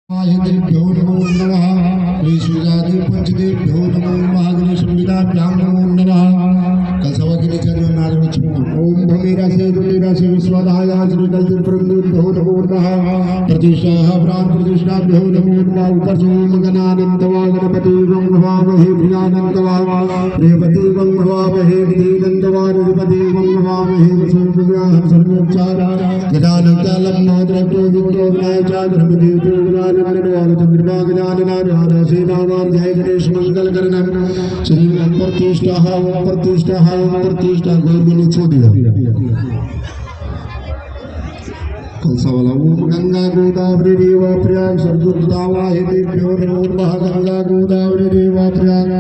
आयुधेभ्यो नमो नमः श्रीसूर्यादि पंचदेभ्यो नमो नमः गणेशपीठाभ्यां नमो नमः कलसवाकिनी चंद्रनाथ ओम भूमिरासे दुर्निरासे विश्वदाय श्रीकल्पप्रभुभ्यो नमो नमः प्रतिष्ठा प्राण प्रतिष्ठाभ्यो नमो नमः उपसोम गणानंदवा गणपति वं भवामहे प्रियानंदवा रेवती वं भवामहे निधिनंदवा निधिपति वं भवामहे वसुव्याः सर्वोच्चार गदानंदलं नोद्रतो विद्यो विनायचा धर्मदेवो जय गणेश मंगल करना श्री ओम प्रतिष्ठा ओम प्रतिष्ठा ओम प्रतिष्ठा गोविंद छोड़िया कलसवला ओम गंगा गोदावरी देवा प्रयाग सरजुगदावाहितेभ्यो नमो नमः गंगा गोदावरी देवा प्रयाग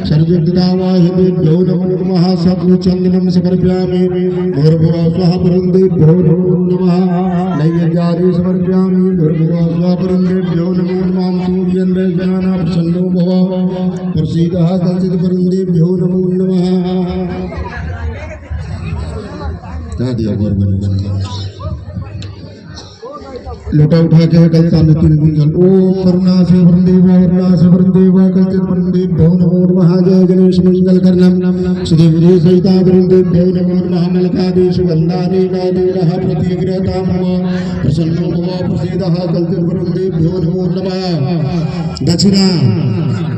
सरजुगदावाहितेभ्यो नमो नमः सद्गुचंदनं समर्पयामि भूर्भुवः स्वः परन्देभ्यो नमो नमः नैवेद्यादि समर्पयामि भूर्भुवः स्वः परन्देभ्यो नमो नमः सूर्येन्द्रजना प्रसन्नो भव प्रसीदः कल्चित् परन्देभ्यो नमो नमः दादिया गौरव लोटा उठा के कल सामने तीन गुंजन ओम वरुणा से वरुणदेव कलचित वरुणदेभ्यो नमो नमः जय गणेश मंगल करनम श्री विजय सहिता वरुणदेभ्यो नमो नमः मलकादेश वंदाने गादेरः प्रतिग्रहता मम प्रसन्नो भव प्रसीदः कलचित वरुणदेभ्यो नमो नमः दक्षिणा